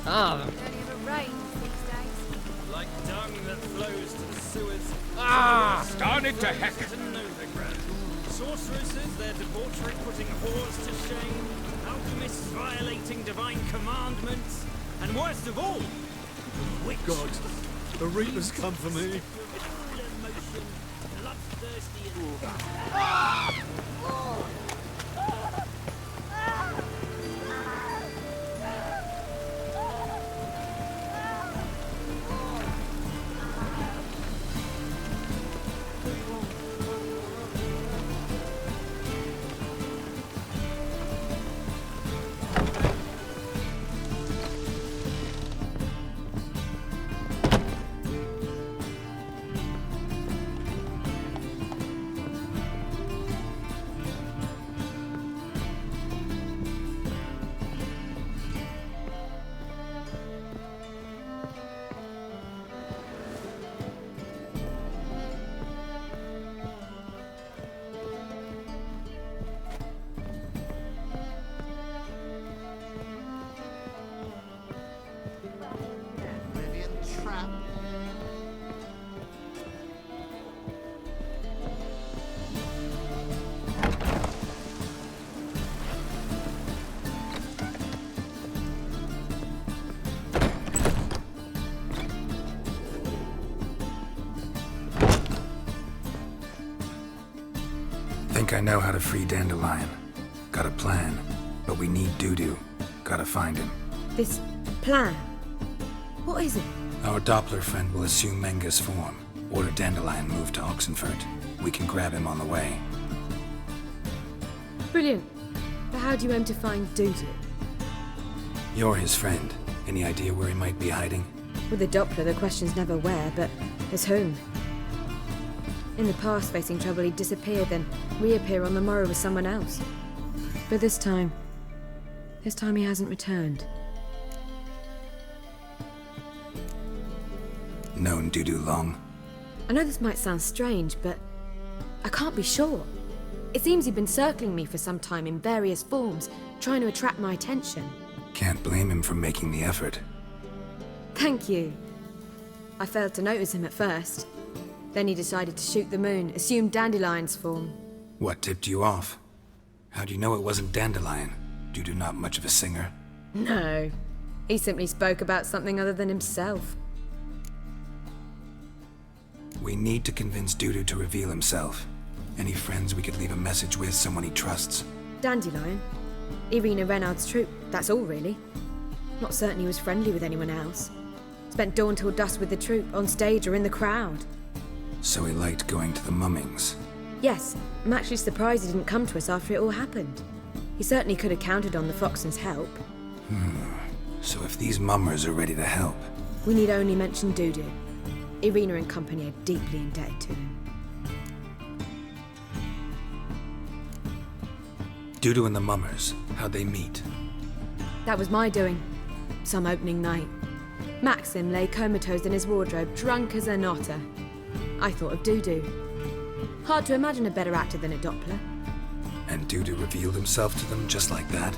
Ah. Don't ever rain these days. Like dung that flows to the sewers. Ah! Darn it to heck! To Novigrad. Sorceresses, their debauchery putting whores to shame. Alchemists violating divine commandments. And worst of all, witches. God, the Reapers come for me. Full emotion, bloodthirsty and... Trap. Think I know how to free Dandelion. Got a plan, but we need Doo-Doo. Gotta find him. This plan? What is it? Our Doppler friend will assume Menga's form. Order Dandelion move to Oxenfurt. We can grab him on the way. Brilliant. But how do you aim to find Doo-Doo? You're his friend. Any idea where he might be hiding? With the Doppler, the question's never where, but as whom. In the past, facing trouble, he'd disappear, then reappear on the morrow with someone else. But this time he hasn't returned. Known Doo-Doo long? I know this might sound strange, but I can't be sure. It seems he'd been circling me for some time in various forms, trying to attract my attention. Can't blame him for making the effort. Thank you. I failed to notice him at first. Then he decided to shoot the moon, assumed Dandelion's form. What tipped you off? How'd you know it wasn't Dandelion? Doo-Doo not much of a singer? No. He simply spoke about something other than himself. We need to convince Doo-Doo to reveal himself. Any friends we could leave a message with, someone he trusts? Dandelion? Irina Renard's troupe, that's all really. Not certain he was friendly with anyone else. Spent dawn till dusk with the troupe, on stage or in the crowd. So he liked going to the mummings. Yes, I'm actually surprised he didn't come to us after it all happened. He certainly could have counted on the Foxen's help. So if these mummers are ready to help... We need only mention Doo-Doo. Irina and company are deeply indebted to him. Doo-Doo and the mummers, how'd they meet? That was my doing. Some opening night. Maxim lay comatose in his wardrobe, drunk as an otter. I thought of Doo-Doo. Hard to imagine a better actor than a Doppler. And Doo-Doo revealed himself to them just like that?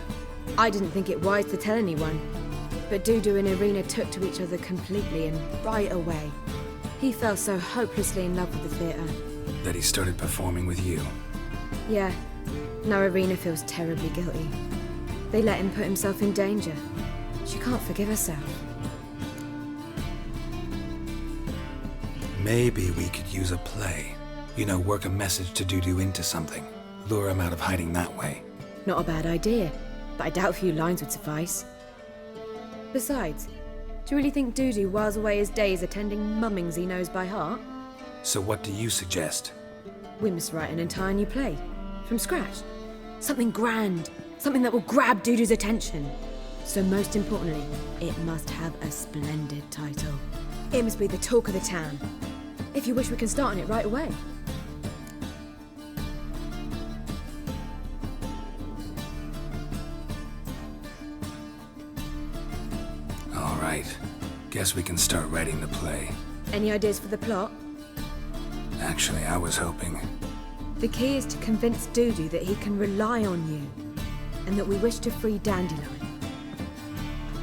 I didn't think it wise to tell anyone. But Doo-Doo and Irina took to each other completely and right away. He fell so hopelessly in love with the theatre. That he started performing with you? Yeah. Now Irina feels terribly guilty. They let him put himself in danger. She can't forgive herself. Maybe we could use a play. You know, work a message to Doo-Doo into something. Lure him out of hiding that way. Not a bad idea, but I doubt a few lines would suffice. Besides, do you really think Doo-Doo whiles away his days attending mummings he knows by heart? So what do you suggest? We must write an entire new play. From scratch. Something grand. Something that will grab Doo-Doo's attention. So most importantly, it must have a splendid title. It must be the talk of the town. If you wish, we can start on it right away. All right. Guess we can start writing the play. Any ideas for the plot? Actually, I was hoping... The key is to convince Doo-Doo that he can rely on you, and that we wish to free Dandelion.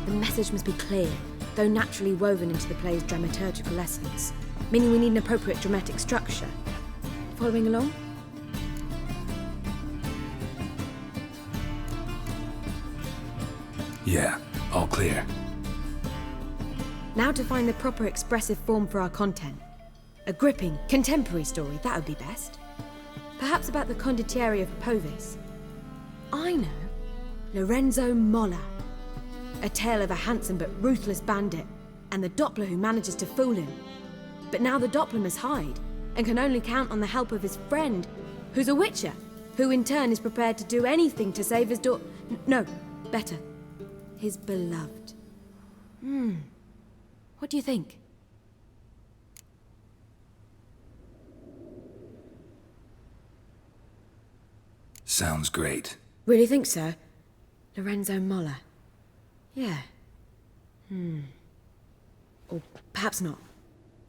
The message must be clear, though naturally woven into the play's dramaturgical essence, meaning we need an appropriate dramatic structure. Following along? Yeah, all clear. Now to find the proper expressive form for our content. A gripping, contemporary story, that would be best. Perhaps about the condottieri of Povis. I know. Lorenzo Molla. A tale of a handsome but ruthless bandit, and the Doppler who manages to fool him. But now the Doppler must hide, and can only count on the help of his friend, who's a witcher, who in turn is prepared to do anything to save his no, better. His beloved. What do you think? Sounds great. Really think so? Lorenzo Molla. Yeah. Or perhaps not.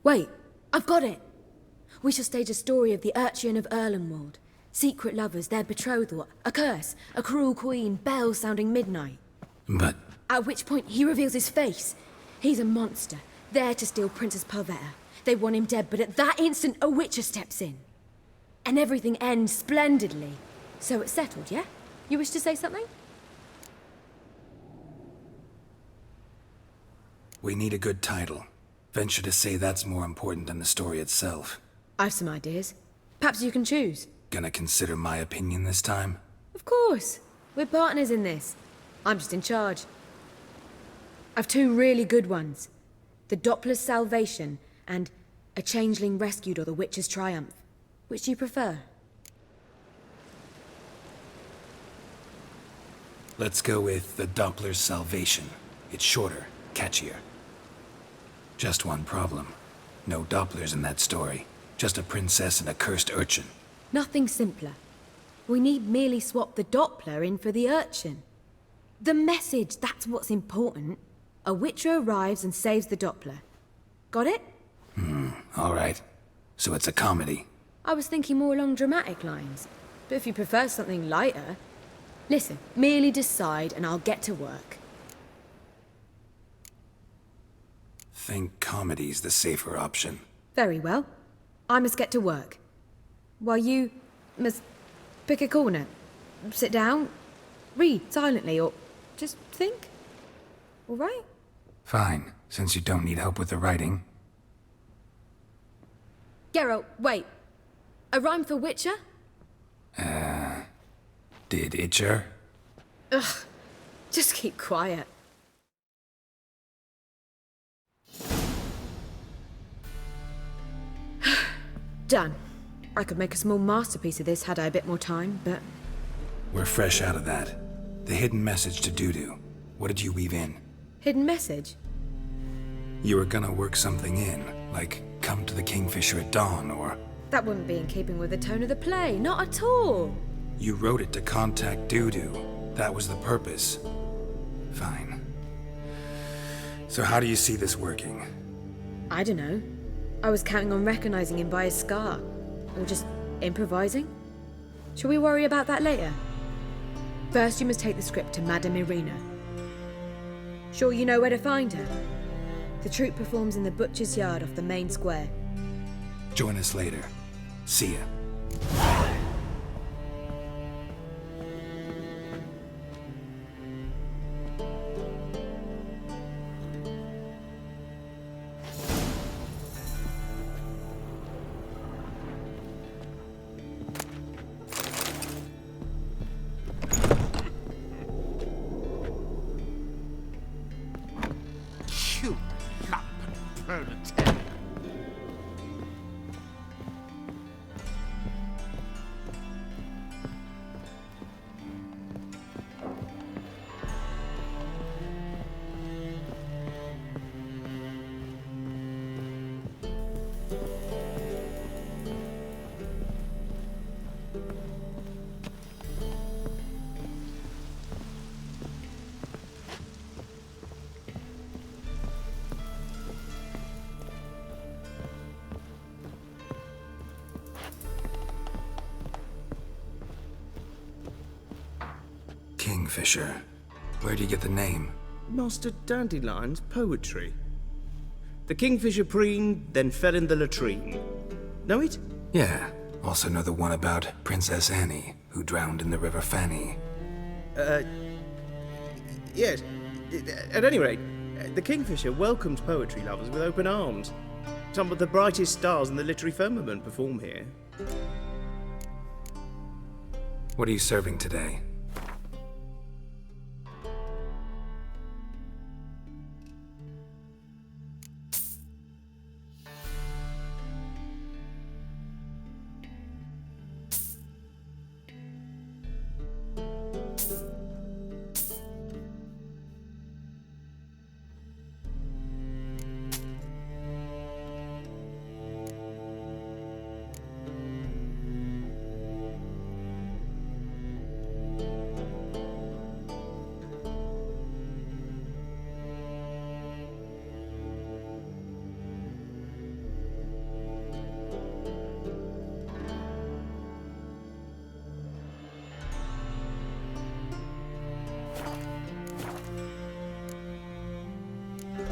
Wait, I've got it! We shall stage a story of the Urchin of Erlenwald. Secret lovers, their betrothal, a curse, a cruel queen, bells sounding midnight. But At which point he reveals his face. He's a monster, there to steal Princess Parvetta. They want him dead, but at that instant a witcher steps in. And everything ends splendidly. So it's settled, yeah? You wish to say something? we need a good title. Venture to say that's more important than the story itself. I've some ideas. Perhaps you can choose. Gonna consider my opinion this time? Of course. We're partners in this. I'm just in charge. I've two really good ones. The Doppler's Salvation and A Changeling Rescued or The Witcher's Triumph. Which do you prefer? Let's go with the Doppler's Salvation. It's shorter, catchier. Just one problem. No Dopplers in that story. Just a princess and a cursed urchin. Nothing simpler. We need merely swap the Doppler in for the urchin. The message, that's what's important. A witcher arrives and saves the Doppler. Got it? All right. So it's a comedy. I was thinking more along dramatic lines. But if you prefer something lighter... Listen, merely decide and I'll get to work. Think comedy's the safer option. Very well. I must get to work. While you must pick a corner. Sit down, read silently, or just think. All right? Fine, since you don't need help with the writing. Geralt, wait. A rhyme for Witcher? Did Itcher? Ugh, just keep quiet. Done. I could make a small masterpiece of this had I a bit more time, but... We're fresh out of that. The hidden message to Dudu. What did you weave in? Hidden message? You were gonna work something in, like come to the Kingfisher at dawn, or... That wouldn't be in keeping with the tone of the play, not at all. You wrote it to contact Dudu. That was the purpose. Fine. So how do you see this working? I don't know. I was counting on recognizing him by his scar. Or just improvising. Shall we worry about that later? First, you must take the script to Madame Irina. Sure you know where to find her? The troupe performs in the butcher's yard off the main square. Join us later. See ya. You lump proletariat. Kingfisher. Where'd you get the name? Master Dandelion's poetry. The kingfisher preened, then fell in the latrine. Know it? Yeah, also know the one about Princess Annie, who drowned in the River Fanny. Yes. At any rate, the kingfisher welcomes poetry lovers with open arms. Some of the brightest stars in the literary firmament perform here. What are you serving today?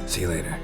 See you later.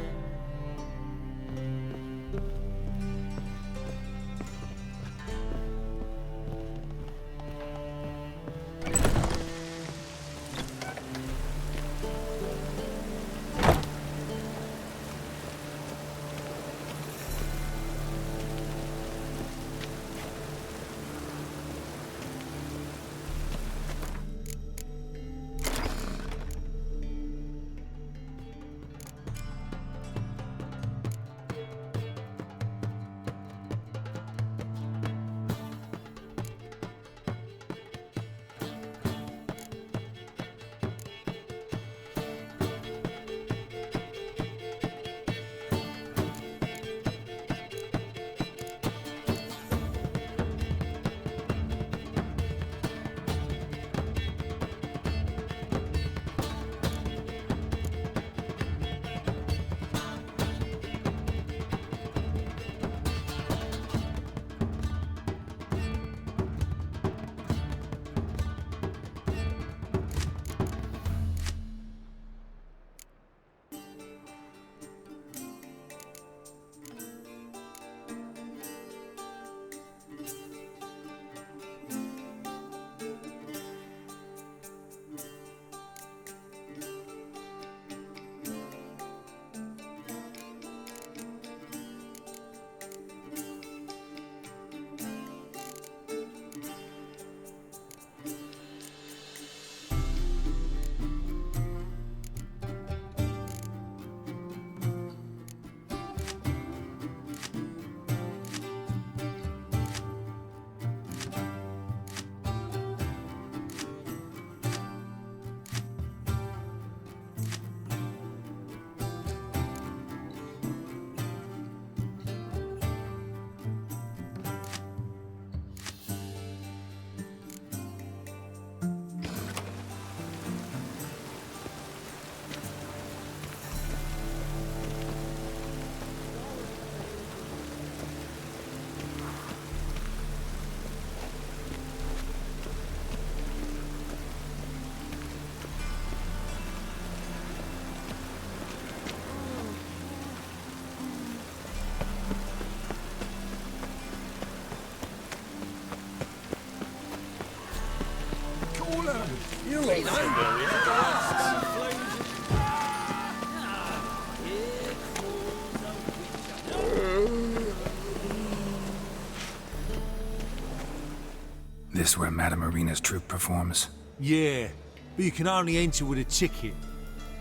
This where Madame Marina's troupe performs? Yeah, but you can only enter with a ticket.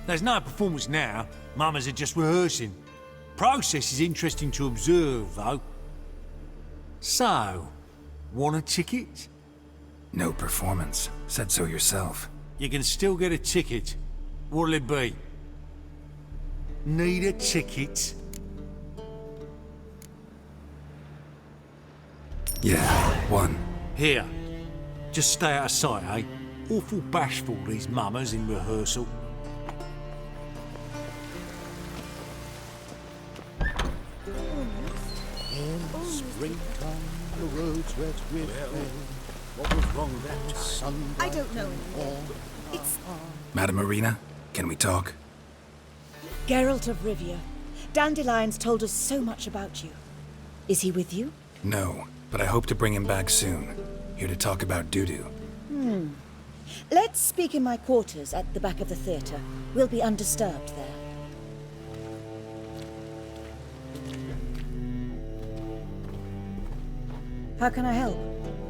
There's no performance now. Mamas are just rehearsing. Process is interesting to observe, though. So, want a ticket? No performance. Said so yourself. You can still get a ticket. What'll it be? Need a ticket? Yeah, one. Here. Just stay out of sight, eh? Awful bashful, these mamas in rehearsal. Springtime, the roads wet with hay. What was wrong that time? I don't know anymore. It's Madame Marina, Can we talk? Geralt of Rivia. Dandelion's told us so much about you. Is he with you? No, but I hope to bring him back soon. Here to talk about doo-doo. Let's speak in my quarters at the back of the theatre. We'll be undisturbed there. How can I help?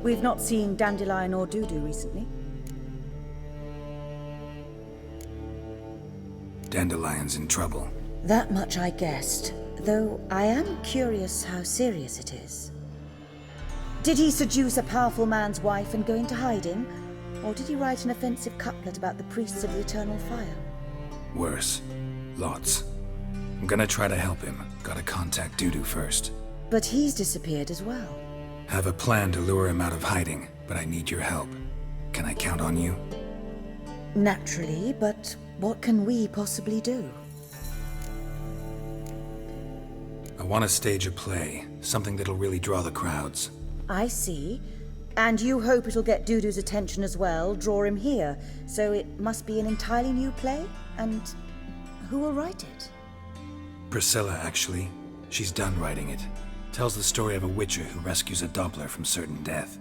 We've not seen Dandelion or Dudu recently. Dandelion's in trouble. That much I guessed, though I am curious how serious it is. Did he seduce a powerful man's wife and go into hiding? Or did he write an offensive couplet about the priests of the eternal fire? Worse. Lots. I'm gonna try to help him. Gotta contact Dudu first. But he's disappeared as well. Have a plan to lure him out of hiding, but I need your help. Can I count on you? Naturally, but what can we possibly do? I want to stage a play, something that'll really draw the crowds. I see. And you hope it'll get Dudu's attention as well, draw him here. So it must be an entirely new play? And who will write it? Priscilla, actually. She's done writing it. Tells the story of a witcher who rescues a Doppler from certain death.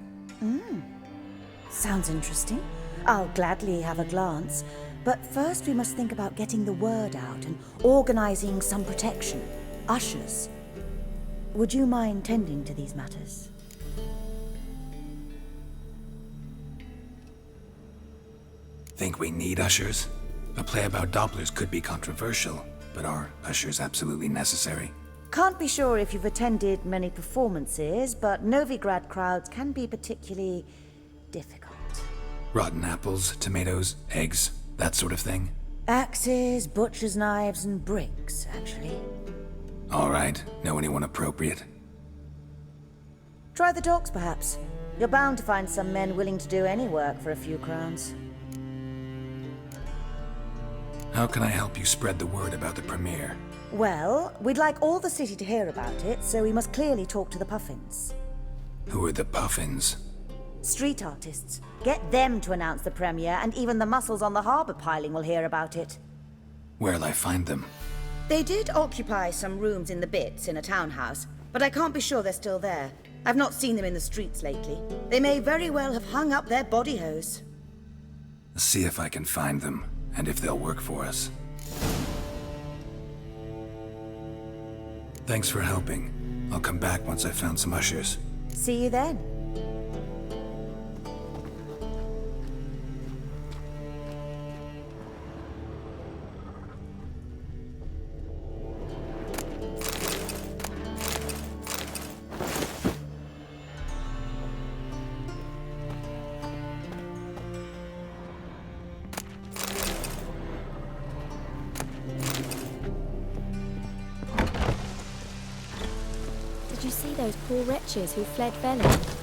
Sounds interesting. I'll gladly have a glance. But first we must think about getting the word out and organizing some protection. Ushers. Would you mind tending to these matters? Think we need ushers? A play about Dopplers could be controversial, but are ushers absolutely necessary? Can't be sure if you've attended many performances, but Novigrad crowds can be particularly difficult. Rotten apples, tomatoes, eggs, that sort of thing? Axes, butcher's knives, and bricks, actually. All right. Know anyone appropriate? Try the docks, perhaps. You're bound to find some men willing to do any work for a few crowns. How can I help you spread the word about the premiere? Well, we'd like all the city to hear about it, so we must clearly talk to the Puffins. Who are the Puffins? Street artists. Get them to announce the premiere, and even the muscles on the harbour piling will hear about it. Where'll I find them? They did occupy some rooms in the Bits in a townhouse, but I can't be sure they're still there. I've not seen them in the streets lately. They may very well have hung up their body hose. See if I can find them, and if they'll work for us. Thanks for helping. I'll come back once I've found some ushers. See you then. Did you see those poor wretches who fled Velen?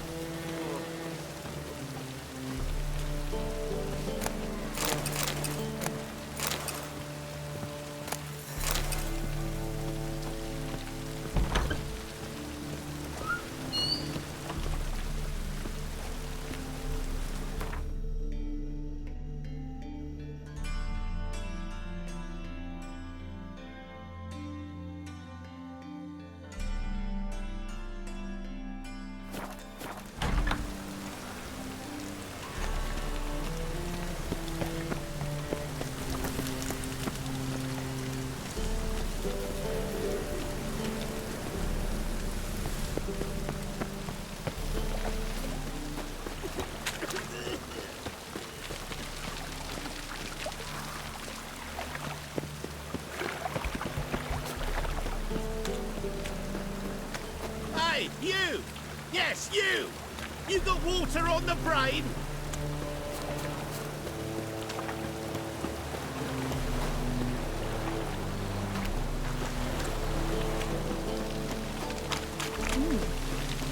Hey, you! Yes, you! You got water on the brain?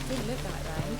Didn't look like rain.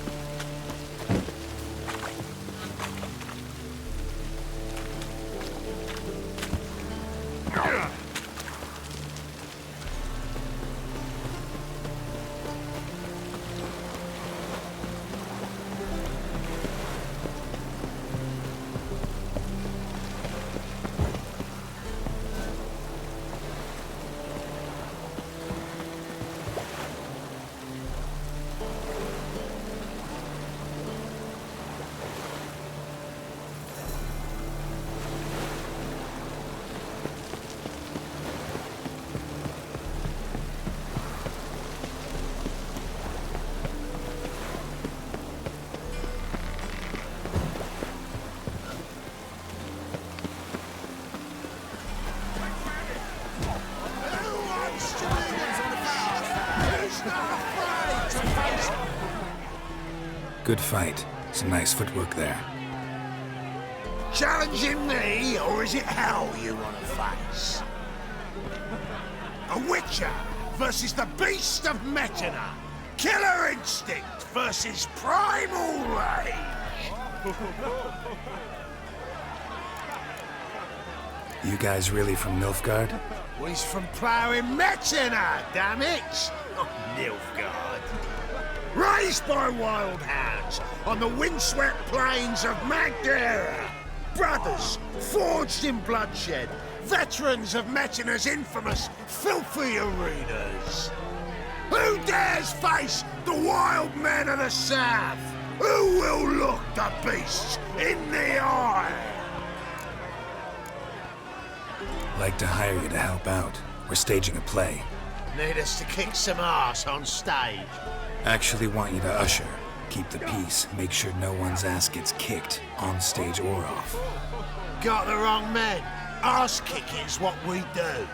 Good fight. Some nice footwork there. Challenging me, or is it hell you want to face? A Witcher versus the Beast of Metina. Killer instinct versus primal rage. You guys really from Nilfgaard? Well, he's from ploughing Metina, damn it! Not Nilfgaard. Raised by wild hounds on the windswept plains of Magdera. Brothers, forged in bloodshed. Veterans of Metina's infamous filthy arenas. Who dares face the wild men of the south? Who will look the beasts in the eye? Like to hire you to help out. We're staging a play. Need us to kick some ass on stage. Actually want you to usher. Keep the peace. Make sure no one's ass gets kicked, on stage or off. Got the wrong men. Ass kicking's what we do.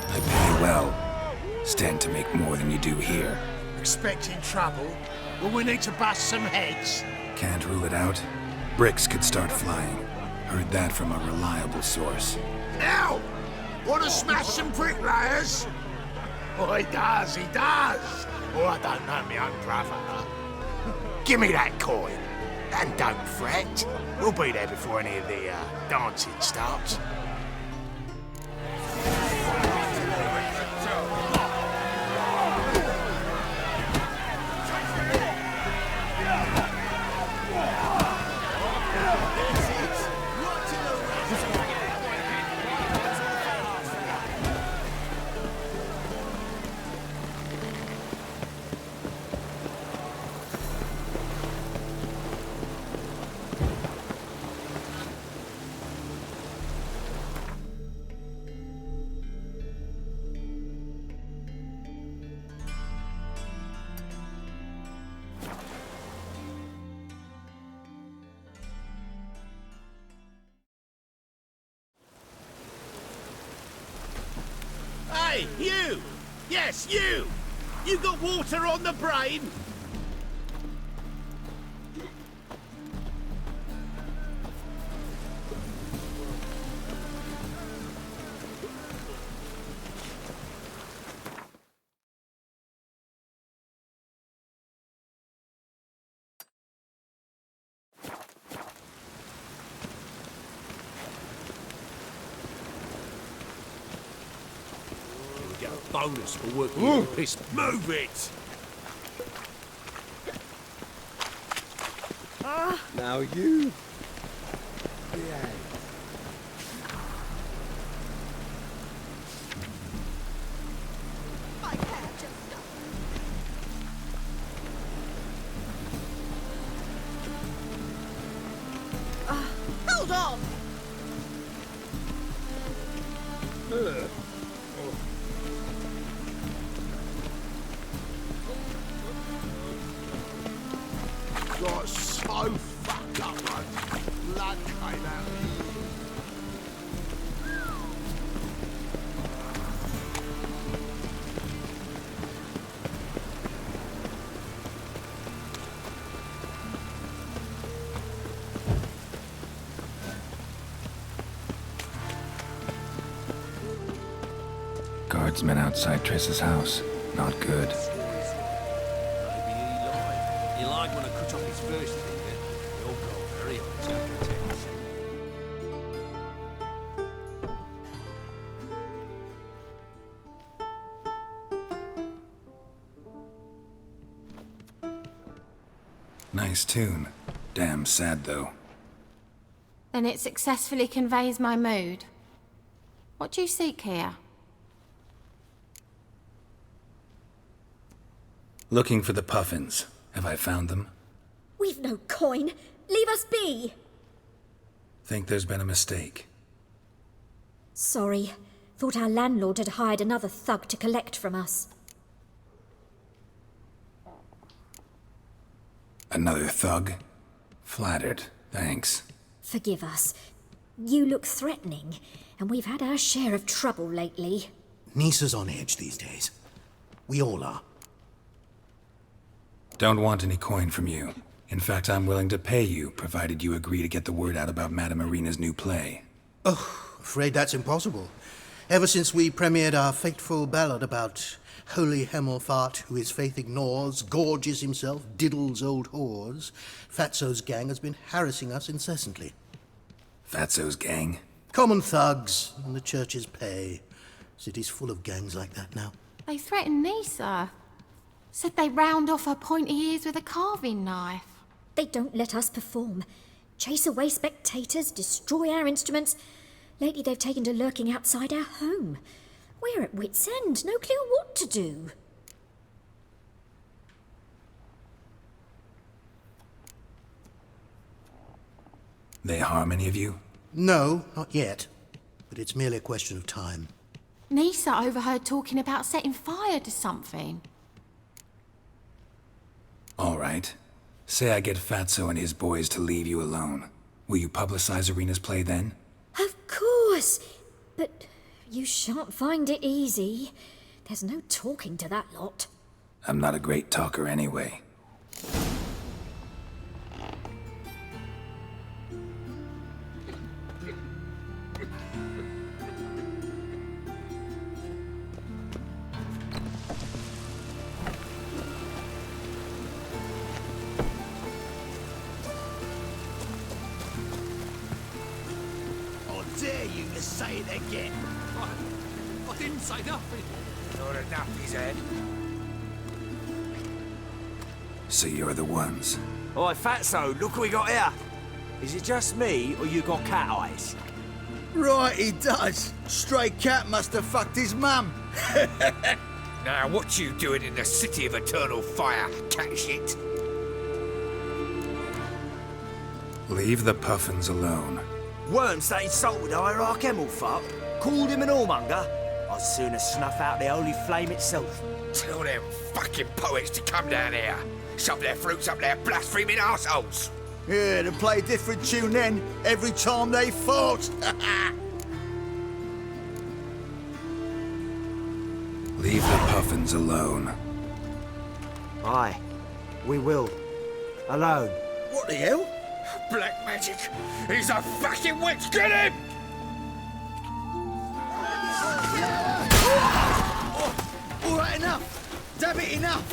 I pay well. Stand to make more than you do here. Expecting trouble? Well, we need to bust some heads. Can't rule it out. Bricks could start flying. Heard that from a reliable source. Now! Want to smash some bricklayers? Oh, he does, he does. Oh, I don't know my own brother. Give me that coin. And don't fret. We'll be there before any of the dancing starts. Hey, you! Yes, you! You got water on the brain? Bonus for working your piss. Move it! Now you... behave. Hold on! Got so fucked up, like blood came out. Guardsmen outside Triss's house. Not good. You like when I cut off his first finger? You'll go very hot after text. Nice tune. Damn sad, though. Then it successfully conveys my mood. What do you seek here? Looking for the puffins. Have I found them? We've no coin. Leave us be. Think there's been a mistake. Sorry. Thought our landlord had hired another thug to collect from us. Another thug? Flattered. Thanks. Forgive us. You look threatening, and we've had our share of trouble lately. Nisa's on edge these days. We all are. Don't want any coin from you. In fact, I'm willing to pay you, provided you agree to get the word out about Madame Irina's new play. Oh, afraid that's impossible. Ever since we premiered our fateful ballad about holy Hemmelfart, who his faith ignores, gorges himself, diddles old whores, Fatso's gang has been harassing us incessantly. Fatso's gang? Common thugs in the church's pay. City's full of gangs like that now. They threatened Nisa. Said they round off her pointy ears with a carving knife. They don't let us perform. Chase away spectators, destroy our instruments. Lately they've taken to lurking outside our home. We're at wit's end, no clue what to do. They harm any of you? No, not yet. But it's merely a question of time. Nisa overheard talking about setting fire to something. All right. Say I get Fatso and his boys to leave you alone. Will you publicize Irina's play then? Of course, but you shan't find it easy. There's no talking to that lot. I'm not a great talker anyway. Dare you to say it again? I didn't say nothing. Not enough, he said. So you're the ones. Oi, Fatso, look what we got here. Is it just me, or you got cat eyes? Right, he does. Stray cat must have fucked his mum. Now, what you doing in the city of eternal fire, cat shit? Leave the puffins alone. Worms that insulted Hierarch Hemmelfart, called him an whoremonger. I'd sooner snuff out the holy flame itself. Tell them fucking poets to come down here. Shove their fruits up their blaspheming arseholes. Yeah, to play a different tune then, every time they fought. Leave the puffins alone. Aye, we will. Alone. What the hell? Black magic! He's a fucking witch! Get him! All right, enough. Damn it, enough.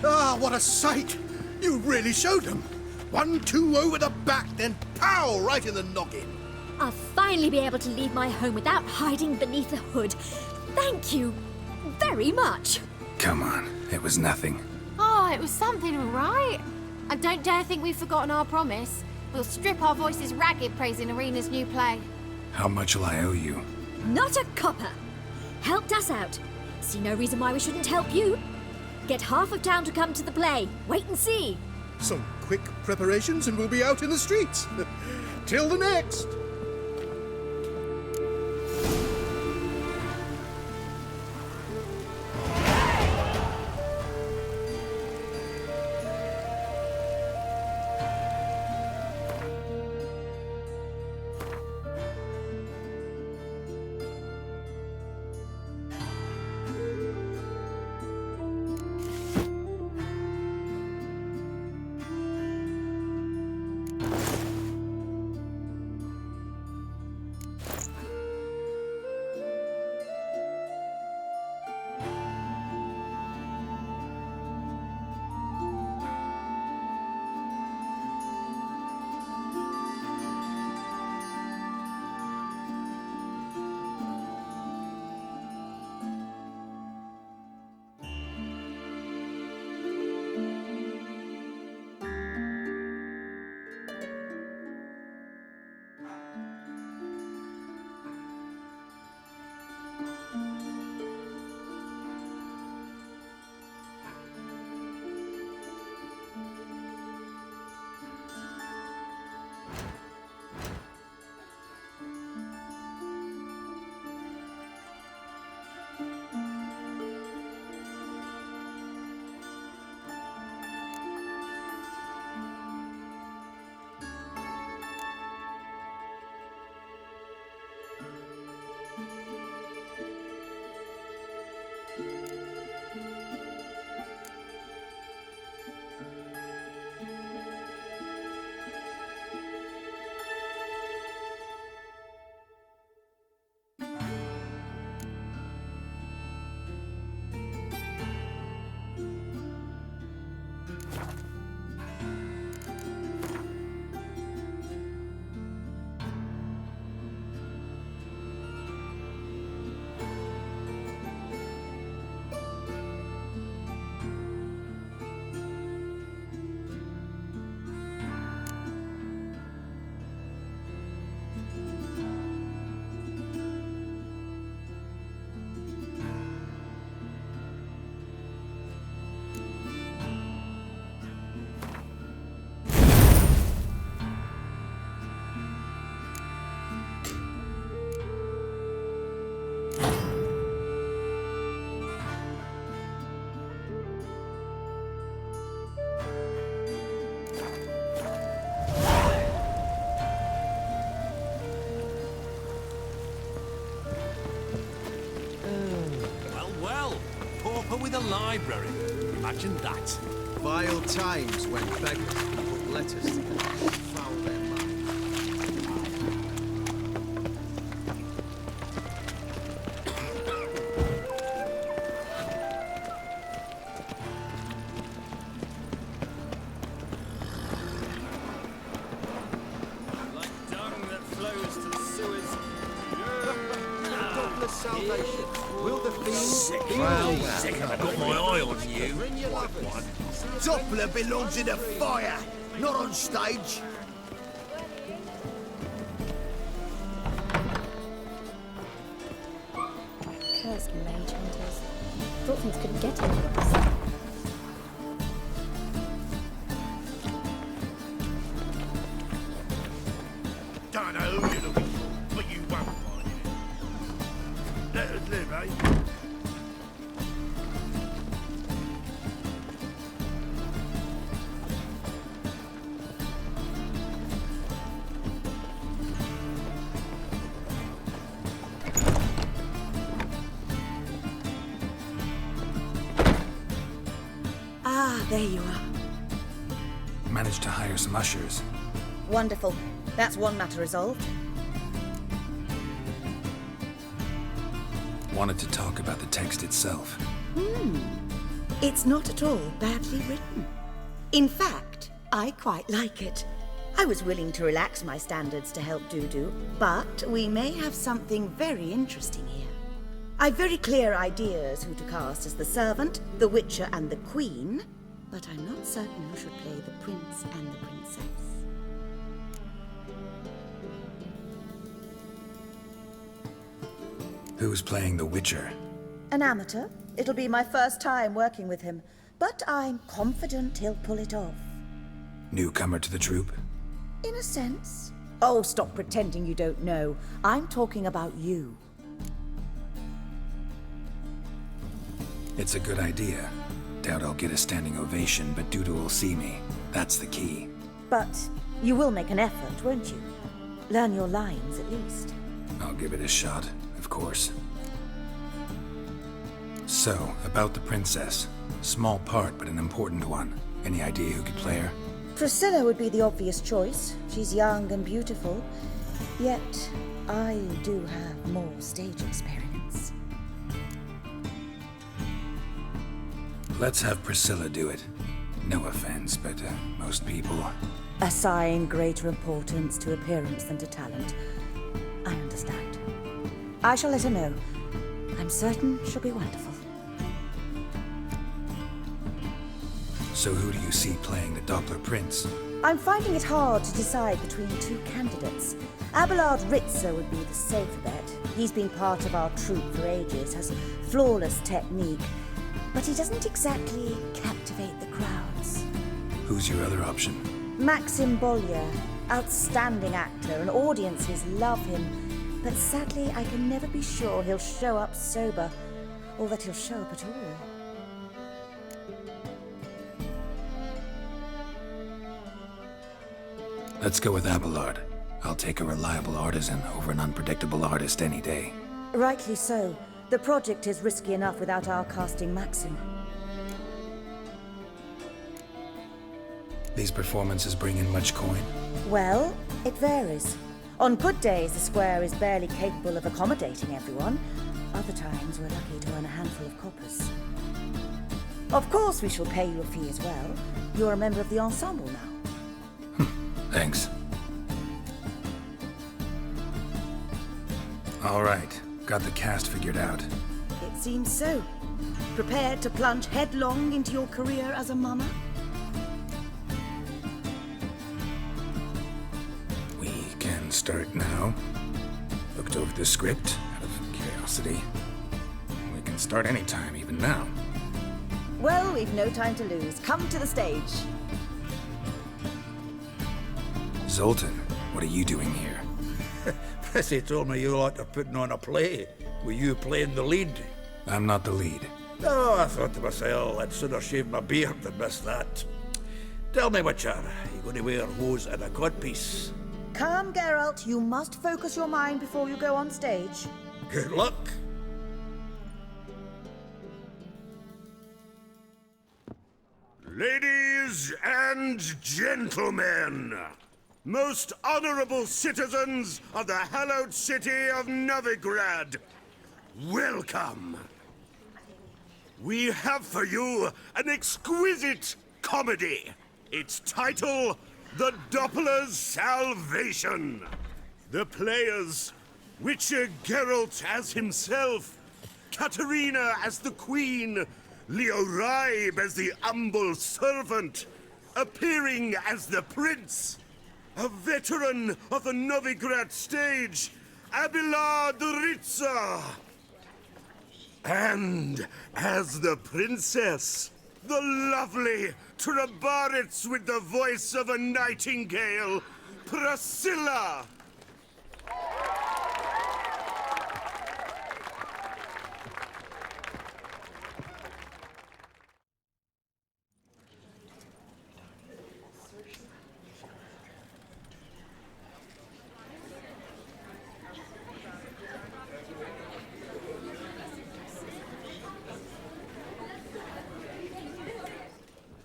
Ah, what a sight! You really showed them. 1-2 over the back, then pow! Right in the noggin. I'll finally be able to leave my home without hiding beneath a hood. Thank you very much. Come on, it was nothing. Oh, it was something, all right. And don't dare think we've forgotten our promise. We'll strip our voices ragged praising Irina's new play. How much will I owe you? Not a copper. Helped us out. See no reason why we shouldn't help you. Get half of town to come to the play. Wait and see. Some quick preparations and we'll be out in the streets. Till the next! but with a library. Imagine that. Vile times when beggars can put letters together and foul their minds. Like dung that flows to the sewers. Doppler salvation. Will the fiend be I've got my eye on you. bring your lovers? Doppler belongs in a fire, not on stage. Cursed mage hunters. Thought things couldn't get any worse. Don't know who you're looking for, but you won't find it. Let us live, eh? Ah, there you are. Managed to hire some ushers. Wonderful. That's one matter resolved. Wanted to talk about the text itself. It's not at all badly written. In fact, I quite like it. I was willing to relax my standards to help Dudu, but we may have something very interesting here. I've very clear ideas who to cast as the servant, the witcher, and the queen, but I'm not certain who should play the prince and the princess. Who's playing the Witcher? An amateur. It'll be my first time working with him, but I'm confident he'll pull it off. Newcomer to the troupe? In a sense. Oh, stop pretending you don't know. I'm talking about you. It's a good idea. Doubt I'll get a standing ovation, but Dudu will see me. That's the key. But you will make an effort, won't you? Learn your lines, at least. I'll give it a shot, of course. So, about the princess. Small part, but an important one. Any idea who could play her? Priscilla would be the obvious choice. She's young and beautiful. Yet, I do have more stage experience. Let's have Priscilla do it. No offense, but most people... Assign greater importance to appearance than to talent. I understand. I shall let her know. I'm certain she'll be wonderful. So who do you see playing the Doppler Prince? I'm finding it hard to decide between two candidates. Abelard Ritzer would be the safer bet. He's been part of our troupe for ages, has flawless technique, but he doesn't exactly captivate the crowds. Who's your other option? Maxim Bollier, outstanding actor, and audiences love him. But sadly, I can never be sure he'll show up sober, or that he'll show up at all. Let's go with Abelard. I'll take a reliable artisan over an unpredictable artist any day. Rightly so. The project is risky enough without our casting Maxim. These performances bring in much coin? Well, it varies. On good days, the square is barely capable of accommodating everyone. Other times, we're lucky to earn a handful of coppers. Of course, we shall pay you a fee as well. You're a member of the ensemble now. Thanks. All right, got the cast figured out. It seems so. Prepared to plunge headlong into your career as a mama? We can start now. Looked over the script out of curiosity. We can start anytime, even now. Well, we've no time to lose. Come to the stage. Zoltan, what are you doing here? Prissy told me you like to putting on a play. Were you playing the lead? I'm not the lead. Oh, I thought to myself, I'd sooner shave my beard than miss that. Tell me, Witcher, you going to wear hose and a codpiece? Come, Geralt. You must focus your mind before you go on stage. Good luck. Ladies and gentlemen, most honorable citizens of the hallowed city of Novigrad, welcome. We have for you an exquisite comedy. Its title, The Doppler's Salvation. The players, Witcher Geralt as himself, Katarina as the Queen, Leo Raib as the humble servant, appearing as the Prince, a veteran of the Novigrad stage, Abelard Ritza, and as the Princess, the lovely Trabaritz with the voice of a nightingale, Priscilla.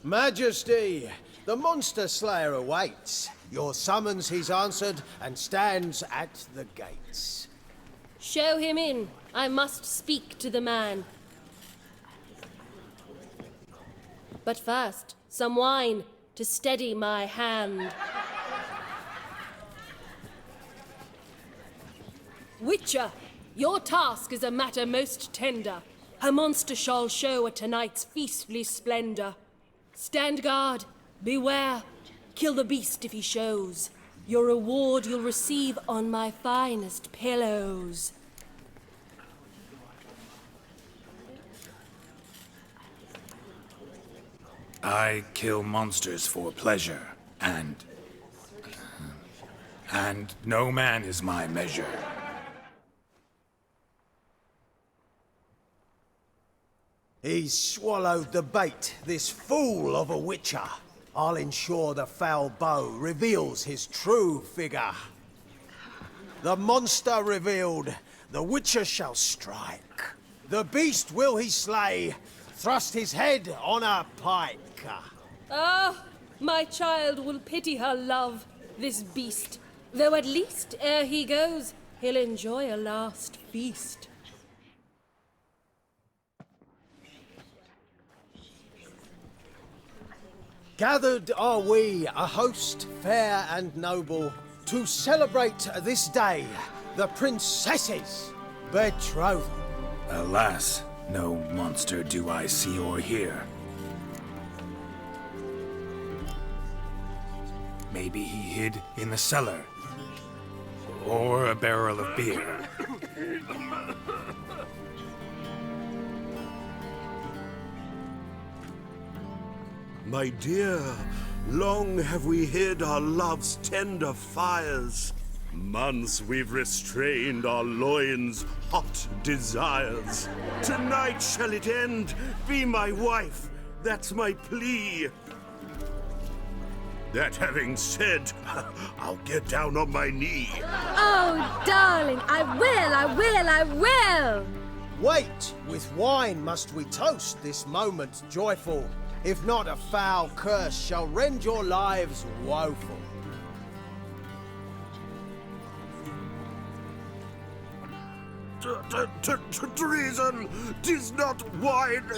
Majesty, the monster slayer awaits. Your summons he's answered and stands at the gates. Show him in. I must speak to the man. But first, some wine to steady my hand. Witcher, your task is a matter most tender. A monster shall show at tonight's feastly splendor. Stand guard, beware, kill the beast if he shows. Your reward you'll receive on my finest pillows. I kill monsters for pleasure, and no man is my measure. He's swallowed the bait, this fool of a witcher. I'll ensure the foul bow reveals his true figure. The monster revealed, the witcher shall strike. The beast will he slay, thrust his head on a pike. Ah, my child will pity her love, this beast. Though at least, ere he goes, he'll enjoy a last feast. Gathered are we, a host fair and noble, to celebrate this day, the princess's betrothal. Alas, no monster do I see or hear. Maybe he hid in the cellar, or a barrel of beer. My dear, long have we hid our love's tender fires. Months we've restrained our loins' hot desires. Tonight shall it end, be my wife, that's my plea. That having said, I'll get down on my knee. Oh, darling, I will! Wait, with wine must we toast this moment joyful. If not, a foul curse shall rend your lives woeful. Treason! 'Tis not wine,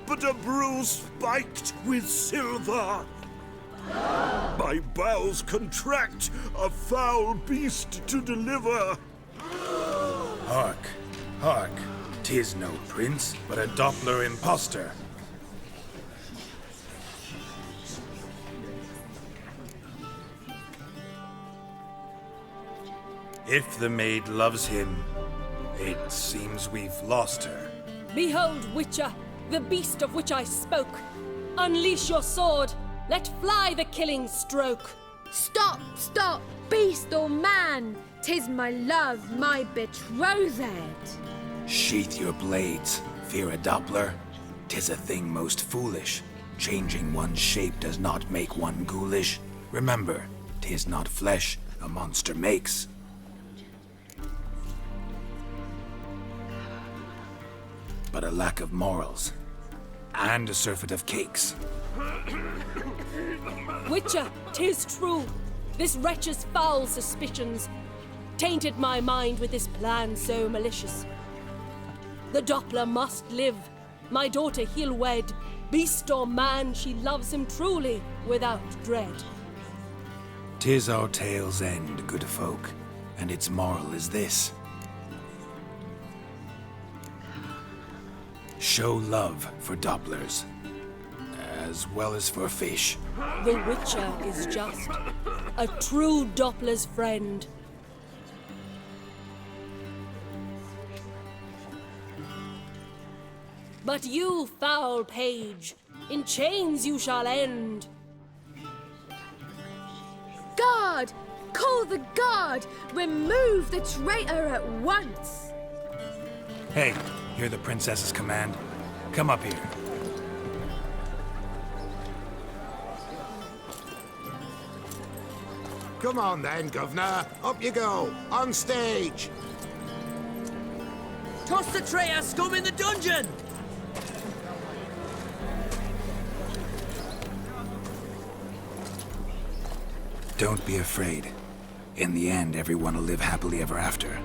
but a brew spiked with silver. My bowels contract, a foul beast to deliver. Hark, hark, 'tis no prince, but a Doppler impostor. If the maid loves him, it seems we've lost her. Behold, Witcher, the beast of which I spoke. Unleash your sword. Let fly the killing stroke. Stop, stop, beast or man! 'Tis my love, my betrothed. Sheath your blades, fear a Doppler. 'Tis a thing most foolish. Changing one's shape does not make one ghoulish. Remember, 'tis not flesh a monster makes. But a lack of morals. And a surfeit of cakes. Witcher, 'tis true. This wretch's foul suspicions tainted my mind with this plan so malicious. The Doppler must live. My daughter he'll wed. Beast or man, she loves him truly, without dread. 'Tis our tale's end, good folk, and its moral is this. Show love for Dopplers, as well as for fish. The Witcher is just a true Doppler's friend. But you, foul page, in chains you shall end. Guard! Call the guard! Remove the traitor at once! Hey, hear the princess's command? Come up here. Come on then, Governor. Up you go. On stage. Toss the traitor scum in the dungeon! Don't be afraid. In the end, everyone will live happily ever after.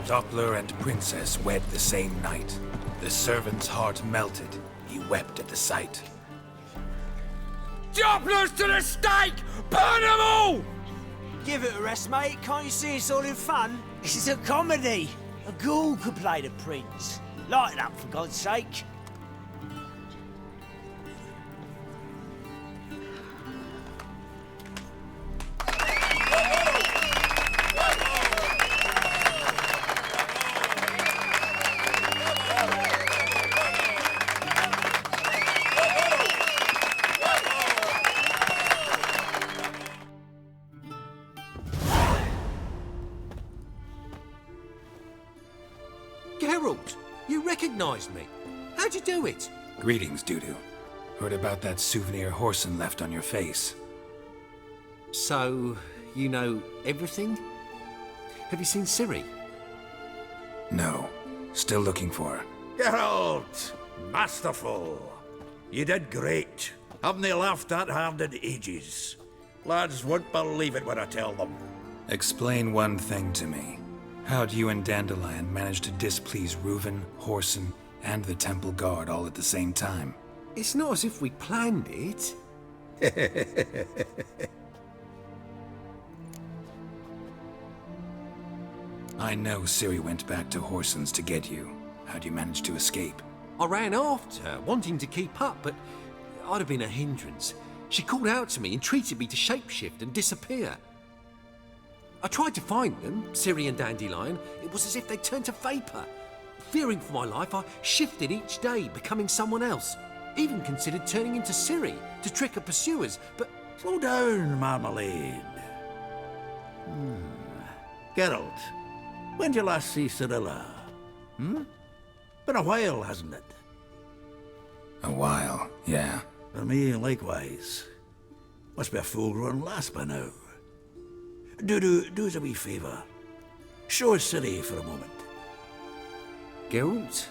Doppler and Princess wed the same night. The servant's heart melted. He wept at the sight. Dopplers to the stake! Burn them all! Give it a rest, mate. Can't you see it's all in fun? This is a comedy. A ghoul could play the prince. Lighten up, for God's sake. Geralt, you recognized me. How'd you do it? Greetings, Dudu. Heard about that souvenir Horson left on your face. So, you know everything? Have you seen Ciri? No. Still looking for her. Geralt! Masterful! You did great. Haven't they laughed that hard in ages? Lads won't believe it when I tell them. Explain one thing to me. How'd you and Dandelion manage to displease Reuven, Horson, and the Temple Guard all at the same time? It's not as if we planned it. I know Ciri went back to Horson's to get you. How'd you manage to escape? I ran after her, wanting to keep up, but I'd have been a hindrance. She called out to me, entreated me to shapeshift and disappear. I tried to find them, Ciri and Dandelion. It was as if they turned to vapor. Fearing for my life, I shifted each day, becoming someone else. Even considered turning into Ciri to trick her pursuers, but... Slow down, Marmalade. Geralt, when did you last see Cirilla? Been a while, hasn't it? A while, yeah. For me, likewise. Must be a full-grown lass by now. Do us a wee favour. Show us Ciri for a moment. Geralt?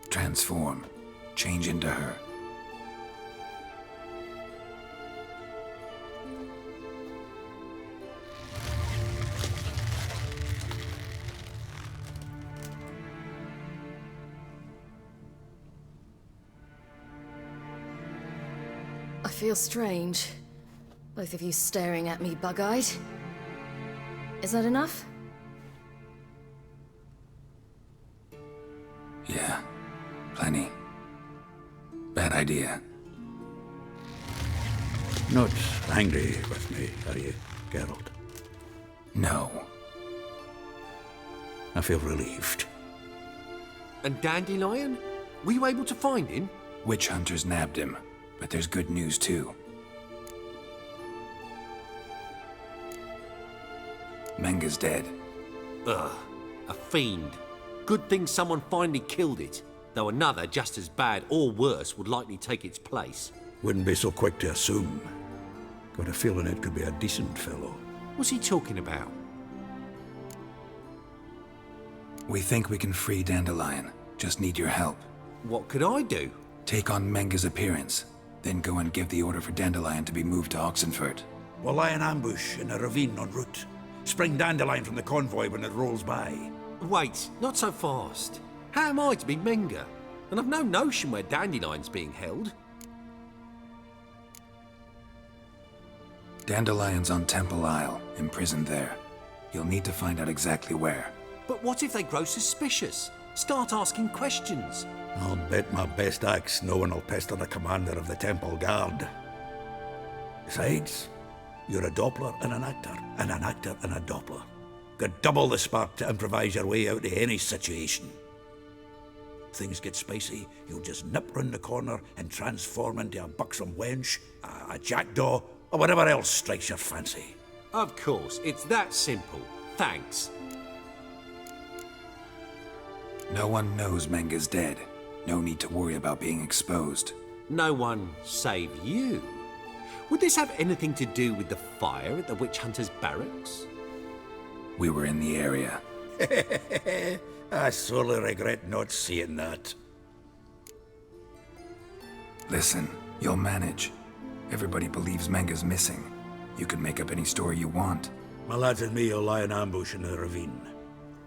Transform. Change into her. I feel strange. Both of you staring at me bug-eyed. Is that enough? Yeah. Plenty. Bad idea. Not angry with me, are you, Geralt? No. I feel relieved. And Dandelion? Were you able to find him? Witch hunters nabbed him, but there's good news too. Menga's dead. Ugh, a fiend. Good thing someone finally killed it. though another just as bad or worse would likely take its place. Wouldn't be so quick to assume. Got a feeling it could be a decent fellow. What's he talking about? We think we can free Dandelion. Just need your help. What could I do? Take on Menga's appearance, then go and give the order for Dandelion to be moved to Oxenford. We'll lie in ambush in a ravine en route. Spring Dandelion from the convoy when it rolls by. Wait, not so fast. How am I to be Menga? And I've no notion where Dandelion's being held. Dandelion's on Temple Isle, imprisoned there. You'll need to find out exactly where. But what if they grow suspicious? Start asking questions? I'll bet my best axe no one will pester the commander of the Temple Guard. Besides, you're a Doppler and an actor and a Doppler. Got double the spark to improvise your way out of any situation. If things get spicy, you'll just nip round the corner and transform into a buxom wench, a jackdaw, or whatever else strikes your fancy. Of course, it's that simple. Thanks. No one knows Menga's dead. No need to worry about being exposed. No one save you. Would this have anything to do with the fire at the witch hunter's barracks? We were in the area. I sorely regret not seeing that. Listen, you'll manage. Everybody believes Menga's missing. You can make up any story you want. My lads and me will lie in ambush in the ravine.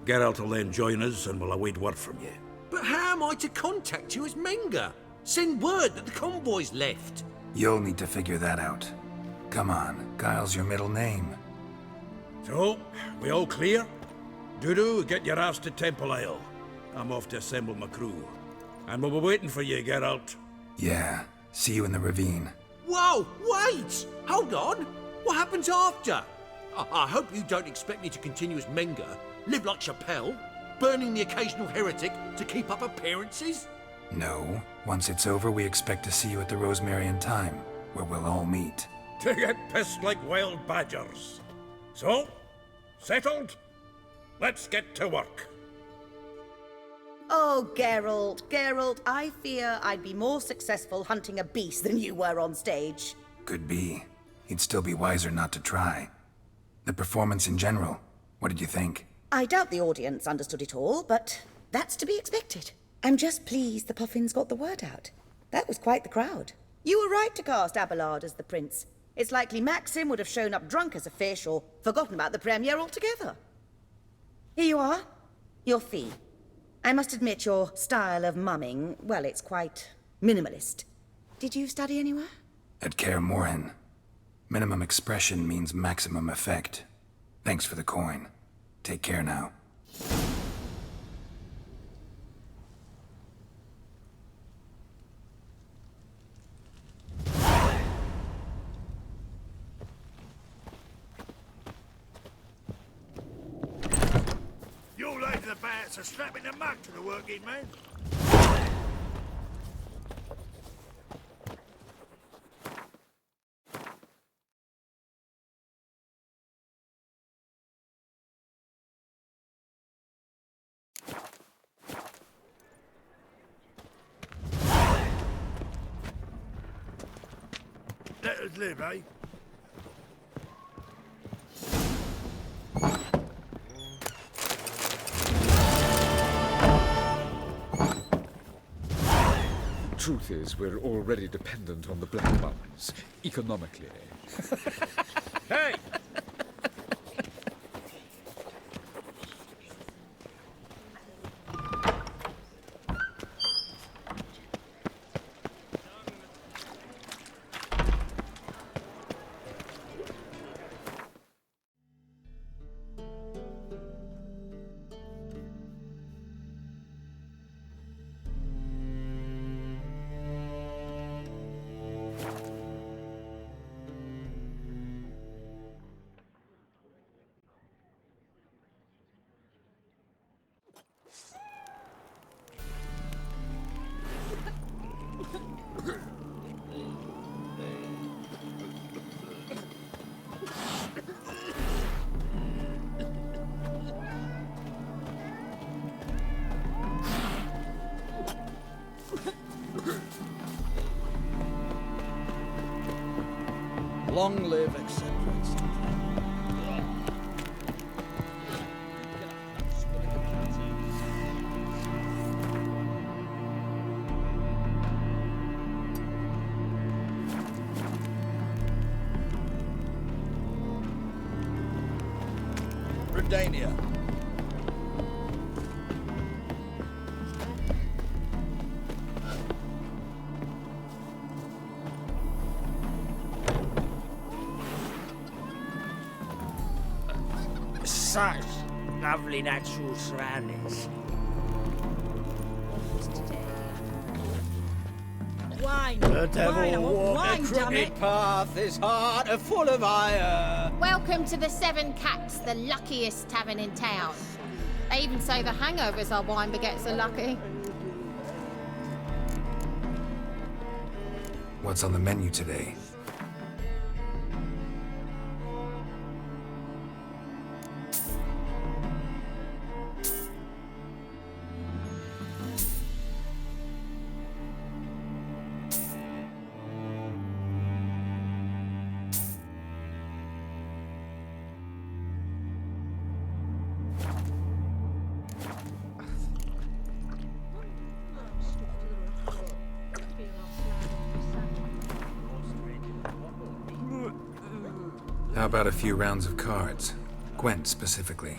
Geralt will then join us and we'll await word from you. But how am I to contact you as Menga? Send word that the convoy's left. You'll need to figure that out. Come on, Guile's your middle name. So, we all clear? Dudu, get your ass to Temple Isle. I'm off to assemble my crew. And we'll be waiting for you, Geralt. Yeah, see you in the ravine. Whoa, wait! Hold on! What happens after? I hope you don't expect me to continue as Menga, live like Chappelle, burning the occasional heretic to keep up appearances? No. Once it's over, we expect to see you at the Rosemary in Time, where we'll all meet. To get pissed like wild badgers. So, settled? Let's get to work. Oh, Geralt, I fear I'd be more successful hunting a beast than you were on stage. Could be. He'd still be wiser not to try. The performance in general, what did you think? I doubt the audience understood it all, but that's to be expected. I'm just pleased the Puffins got the word out. That was quite the crowd. You were right to cast Abelard as the prince. It's likely Maxim would have shown up drunk as a fish or forgotten about the premiere altogether. Here you are. Your fee. I must admit your style of mumming, well, it's quite minimalist. Did you study anywhere? At Kaer Morhen. Minimum expression means maximum effect. Thanks for the coin. Take care now. You laid the bats are strapping the mug to the working man. Let us live, eh? Truth is, we're already dependent on the Black Mountains, economically. Hey! Long live, etc. Redania. Such lovely natural surroundings. Wine! The devil wine, I want walked wine, a damn it! crooked path, his heart are full of ire. Welcome to the Seven Cats, the luckiest tavern in town. They even say the hangovers our wine baguettes are lucky. What's on the menu today? How about a few rounds of cards? Gwent specifically.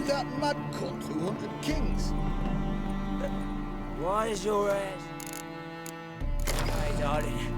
that mad cunt who hunted kings. Why is your ass? Hey, darling.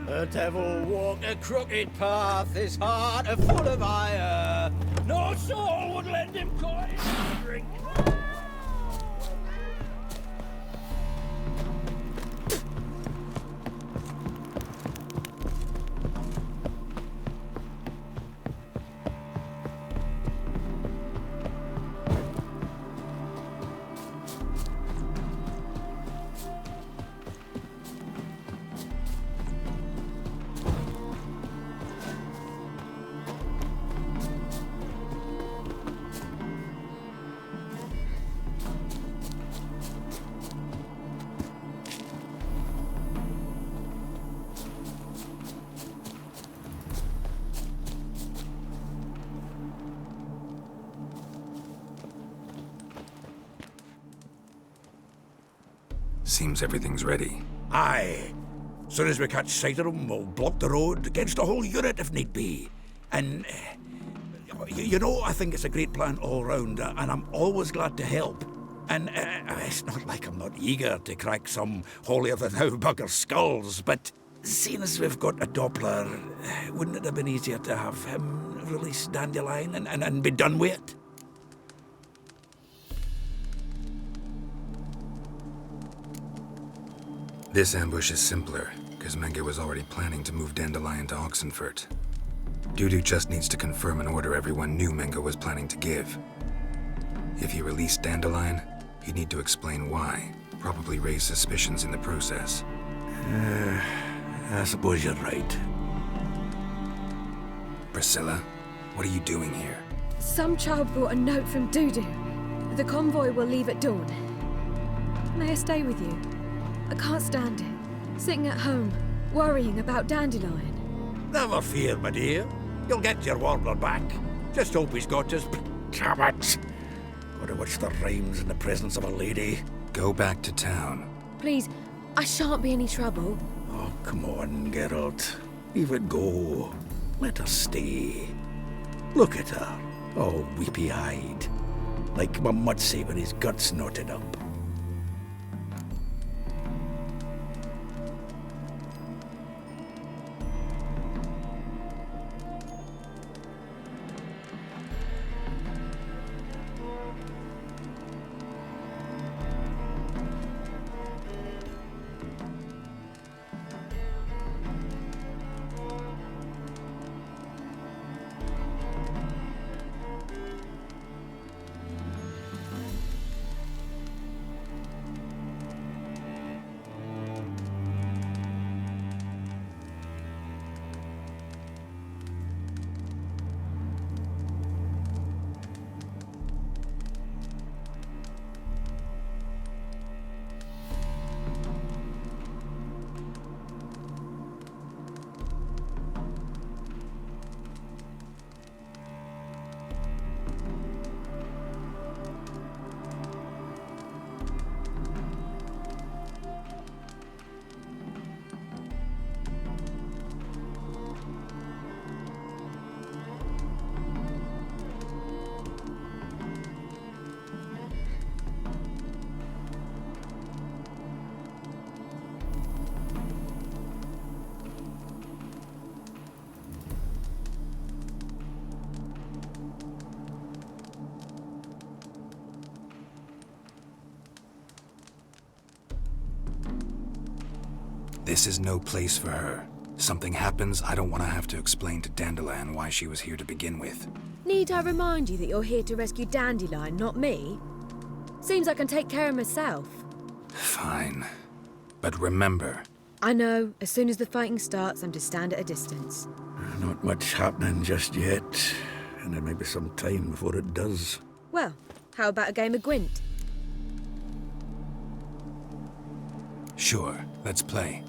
The devil walked a crooked path, his heart a full of ire. No soul would lend him coin or drink. Seems everything's ready. Aye. Soon as we catch sight of them, we'll block the road against a whole unit if need be. And, you know, I think it's a great plan all round, and I'm always glad to help. And it's not like I'm not eager to crack some holier-than-thou bugger skulls, but seeing as we've got a Doppler, wouldn't it have been easier to have him release Dandelion and be done with it? This ambush is simpler, because Menge was already planning to move Dandelion to Oxenfurt. Dudu just needs to confirm an order everyone knew Menge was planning to give. If he released Dandelion, he'd need to explain why, probably raise suspicions in the process. I suppose you're right. Priscilla, what are you doing here? Some child brought a note from Dudu. The convoy will leave at dawn. May I stay with you? I can't stand it. Sitting at home, worrying about Dandelion. Never fear, my dear. You'll get your warbler back. Just hope he's got his... Damn it! Gotta watch the rhymes in the presence of a lady. Go back to town. Please, I shan't be any trouble. Oh, come on, Geralt. Leave it go. Let her stay. Look at her, all weepy-eyed. Like my Mudsey with his guts knotted up. This is no place for her. Something happens, I don't want to have to explain to Dandelion why she was here to begin with. Need I remind you that you're here to rescue Dandelion, not me? Seems I can take care of myself. Fine. But remember... I know. As soon as the fighting starts, I'm to stand at a distance. Not much happening just yet, and there may be some time before it does. Well, how about a game of Gwent? Sure, let's play.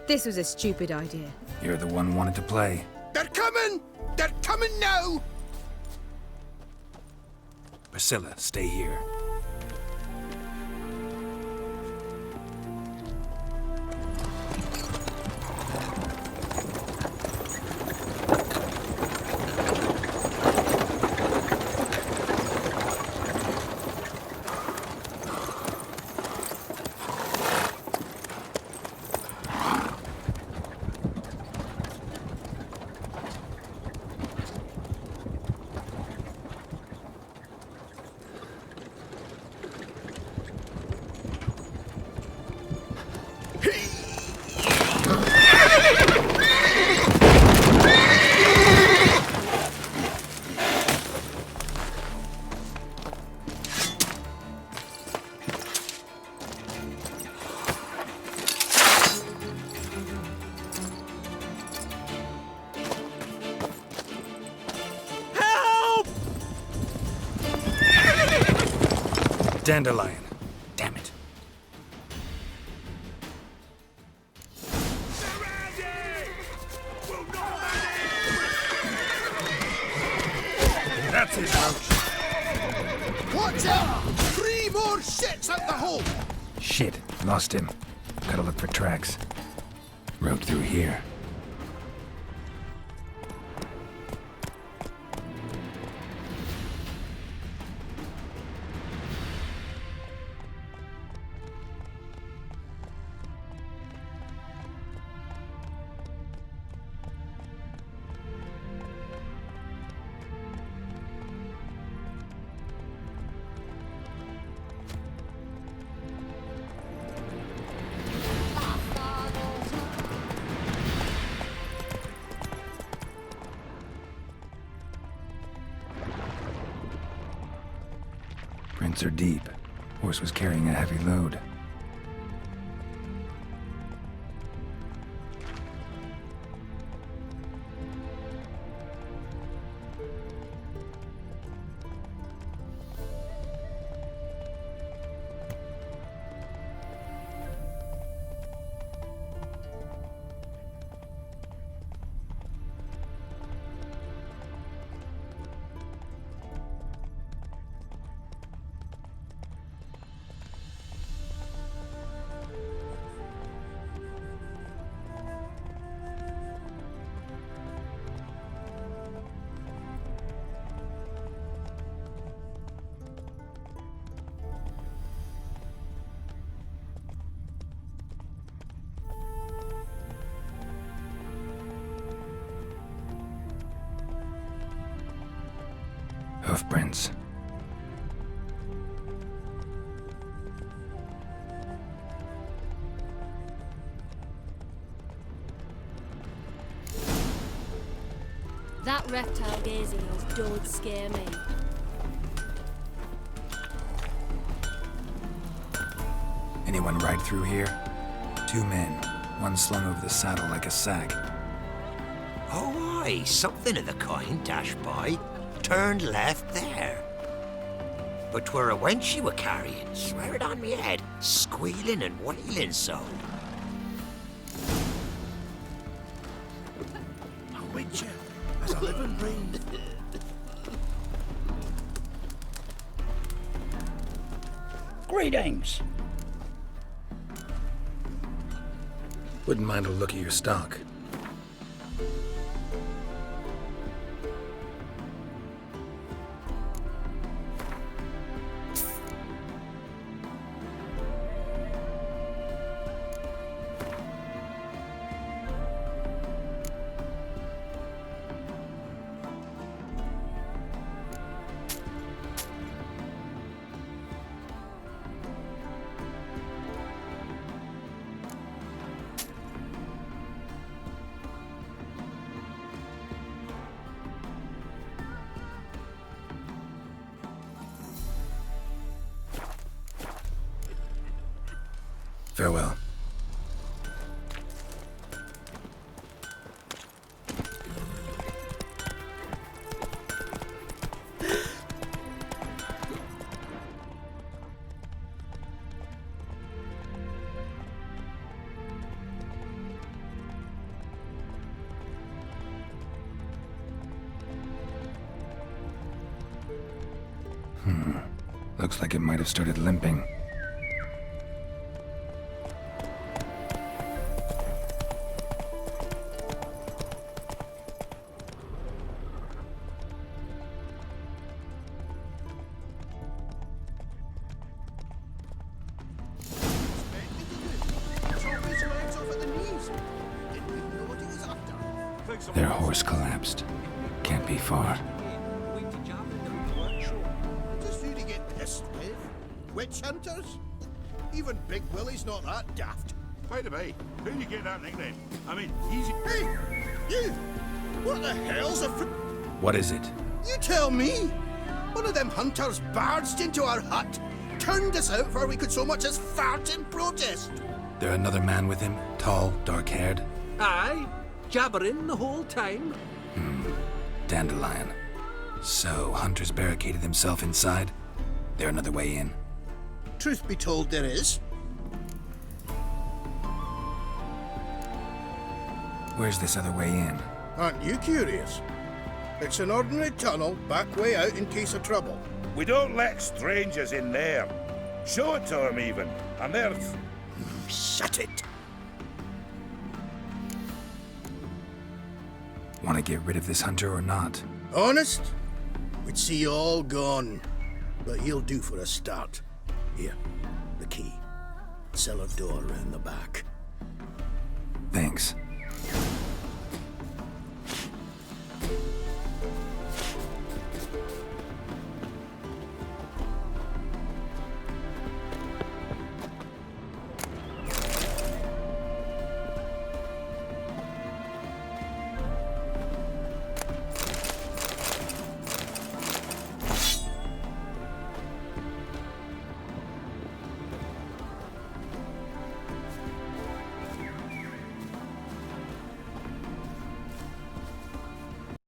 This was a stupid idea. You're the one wanted to play. They're coming! They're coming now! Priscilla, stay here. Dandelion. Damn it. That's his roach. Watch out! 3 more shits out the hole! Shit, lost him. Gotta look for tracks. Road through here. Prints are deep. Horse was carrying a heavy load. Hoofprints. That reptile gazing us don't scare me. Anyone ride through here? 2 men, one slung over the saddle like a sack. Oh, aye, something of the kind dashed by. Turned left there. But 'twere a wench you were carrying, swear it on me head, squealing and wailing so. A witcher, as I live and breathe. Greetings. Wouldn't mind a look at your stock. Farewell. Looks like it might have started limping. Their horse collapsed. Can't be far. Just who to get pissed with? Witch hunters? Even Big Willie's not that daft. By the way, who do you get that nickname? I mean, easy. Hey, you! What the hell's a What is it? You tell me! One of them hunters barged into our hut, turned us out before we could so much as fart in protest. There another man with him? Tall, dark-haired? Aye, jabbering the whole time. Dandelion. So, Hunter's barricaded himself inside? There another way in? Truth be told, there is. Where's this other way in? Aren't you curious? It's an ordinary tunnel, back way out in case of trouble. We don't let strangers in there. Show it to them even. And there's... Shut it! Want to get rid of this hunter or not? Honest? We'd see you all gone. But he'll do for a start. Here, the key. Cellar door round the back.